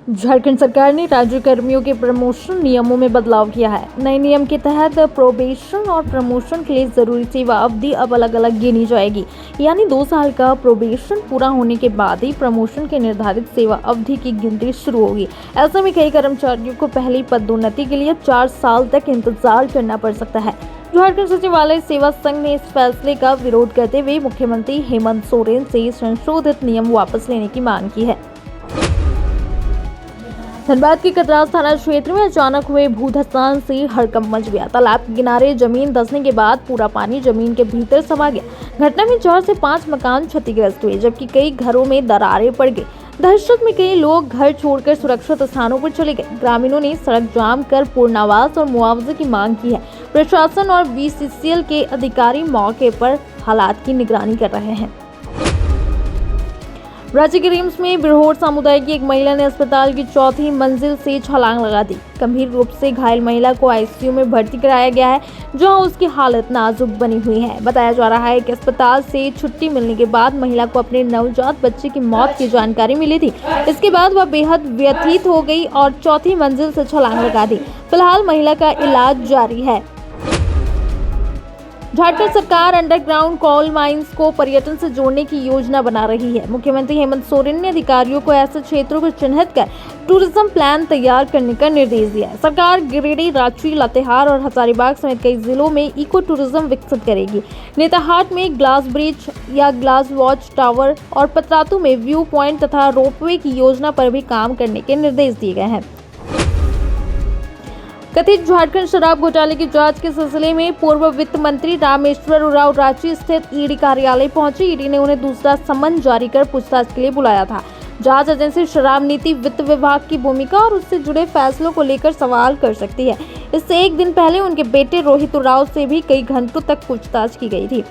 झारखंड सरकार ने राज्य कर्मियों के प्रमोशन नियमों में बदलाव किया है। नए नियम के तहत प्रोबेशन और प्रमोशन के लिए जरूरी सेवा अवधि अब अलग अलग गिनी जाएगी। यानी 2 साल का प्रोबेशन पूरा होने के बाद ही प्रमोशन के निर्धारित सेवा अवधि की गिनती शुरू होगी। ऐसे में कई कर्मचारियों को पहली पदोन्नति के लिए 4 साल तक इंतजार करना पड़ सकता है। झारखंड सचिवालय सेवा संघ ने इस फैसले का विरोध करते हुए मुख्यमंत्री हेमंत सोरेन से संशोधित नियम वापस लेने की मांग की है। धनबाद के कतरास थाना क्षेत्र में अचानक हुए भूधसान से हड़कंप मच गया। तालाब के किनारे जमीन धंसने के बाद पूरा पानी जमीन के भीतर समा गया। घटना में 4 से 5 मकान क्षतिग्रस्त हुए, जबकि कई घरों में दरारें पड़ गई। दहशत में कई लोग घर छोड़कर सुरक्षित स्थानों पर चले गए। ग्रामीणों ने सड़क जाम कर पुनर्वास और मुआवजे की मांग की है। प्रशासन और BCCL के अधिकारी मौके पर हालात की निगरानी कर रहे हैं। रांची के रिम्स में बिरहोर समुदाय की एक महिला ने अस्पताल की 4थी मंजिल से छलांग लगा दी। गंभीर रूप से घायल महिला को ICU में भर्ती कराया गया है, जहां उसकी हालत नाजुक बनी हुई है। बताया जा रहा है कि अस्पताल से छुट्टी मिलने के बाद महिला को अपने नवजात बच्चे की मौत की जानकारी मिली थी। इसके बाद वह बेहद व्यथित हो गई और 4थी मंजिल से छलांग लगा दी। फिलहाल महिला का इलाज जारी है। झारखंड सरकार अंडरग्राउंड कोल माइंस को पर्यटन से जोड़ने की योजना बना रही है। मुख्यमंत्री हेमंत सोरेन ने अधिकारियों को ऐसे क्षेत्रों को चिन्हित कर टूरिज्म प्लान तैयार करने का निर्देश दिया है। सरकार गिरिडीह, रांची, लातेहार और हजारीबाग समेत कई जिलों में इको टूरिज्म विकसित करेगी। नेताहाट में ग्लास ब्रिज या ग्लास वॉच टावर और पतरातू में व्यू पॉइंट तथा रोपवे की योजना पर भी काम करने के निर्देश दिए गए हैं। कथित झारखंड शराब घोटाले की जांच के सिलसिले में पूर्व वित्त मंत्री रामेश्वर उरांव रांची स्थित ED कार्यालय पहुंचे। ED ने उन्हें दूसरा सम्मन जारी कर पूछताछ के लिए बुलाया था। जांच एजेंसी शराब नीति, वित्त विभाग की भूमिका और उससे जुड़े फैसलों को लेकर सवाल कर सकती है। इससे एक दिन पहले उनके बेटे रोहित उरांव से भी कई घंटों तक पूछताछ की गई थी।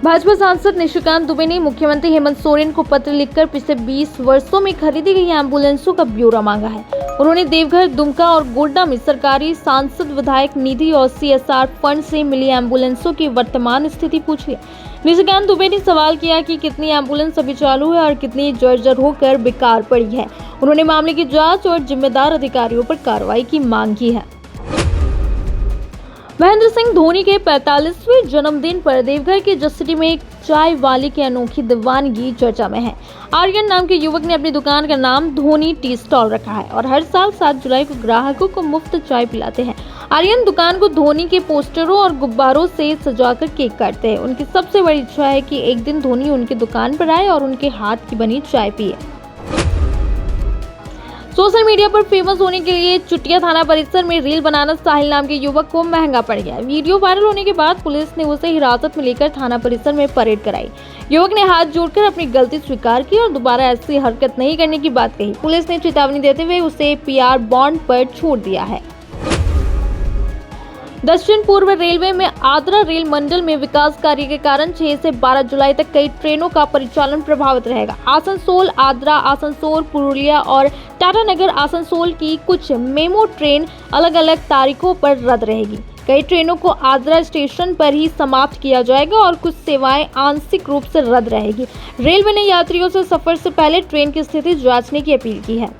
भाजपा सांसद निशिकांत दुबे ने मुख्यमंत्री हेमंत सोरेन को पत्र लिखकर पिछले 20 वर्षों में खरीदी गई एम्बुलेंसों का ब्यौरा मांगा है। उन्होंने देवघर, दुमका और गोड्डा में सरकारी सांसद विधायक निधि और CSR फंड से मिली एम्बुलेंसों की वर्तमान स्थिति पूछी है। निशिकांत दुबे ने सवाल किया कि कितनी एम्बुलेंस अभी चालू है और कितनी जर्जर होकर बेकार पड़ी है। उन्होंने मामले की जांच और जिम्मेदार अधिकारियों पर कार्रवाई की मांग की है। महेंद्र सिंह धोनी के 45वें जन्मदिन पर देवघर के जसीडीह में एक चाय वाले की अनोखी दीवानगी चर्चा में है। आर्यन नाम के युवक ने अपनी दुकान का नाम धोनी टी स्टॉल रखा है और हर साल 7 जुलाई को ग्राहकों को मुफ्त चाय पिलाते हैं। आर्यन दुकान को धोनी के पोस्टरों और गुब्बारों से सजाकर केक काटते हैं। उनकी सबसे बड़ी इच्छा है कि एक दिन धोनी उनकी दुकान पर आए और उनके हाथ की बनी चाय पिए। सोशल मीडिया पर फेमस होने के लिए चुटिया थाना परिसर में रील बनाना साहिल नाम के युवक को महंगा पड़ गया। वीडियो वायरल होने के बाद पुलिस ने उसे हिरासत में लेकर थाना परिसर में परेड कराई। युवक ने हाथ जोड़कर अपनी गलती स्वीकार की और दोबारा ऐसी हरकत नहीं करने की बात कही। पुलिस ने चेतावनी देते हुए उसे PR बॉन्ड पर छोड़ दिया है। दक्षिण पूर्व रेलवे में आद्रा रेल मंडल में विकास कार्य के कारण 6 से 12 जुलाई तक कई ट्रेनों का परिचालन प्रभावित रहेगा। आसनसोल, आद्रा, आसनसोल, पुरुलिया और टाटानगर आसनसोल की कुछ मेमो ट्रेन अलग अलग तारीखों पर रद्द रहेगी। कई ट्रेनों को आद्रा स्टेशन पर ही समाप्त किया जाएगा और कुछ सेवाएं आंशिक रूप से रद्द रहेगी। रेलवे ने यात्रियों से सफर से पहले ट्रेन की स्थिति जांचने की अपील की है।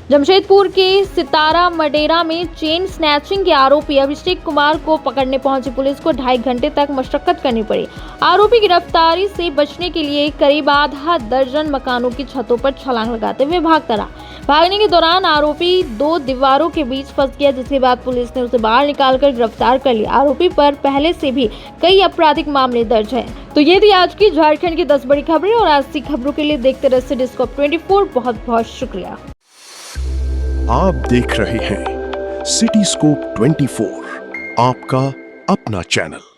जमशेदपुर के सितारा मडेरा में चेन स्नैचिंग के आरोपी अभिषेक कुमार को पकड़ने पहुंची पुलिस को 2.5 घंटे तक मशक्कत करनी पड़ी। आरोपी गिरफ्तारी से बचने के लिए करीब आधा दर्जन मकानों की छतों पर छलांग लगाते हुए भागता रहा। भागने के दौरान आरोपी 2 दीवारों के बीच फंस गया, जिसके बाद पुलिस ने उसे बाहर निकालकर गिरफ्तार कर लिया। आरोपी पर पहले से भी कई आपराधिक मामले दर्ज हैं। तो ये थी आज की झारखंड की 10 बड़ी खबरें और ऐसी खबरों के लिए देखते रहिए सिटीस्कोप 24। बहुत बहुत शुक्रिया। आप देख रहे हैं सिटीस्कोप 24, आपका अपना चैनल।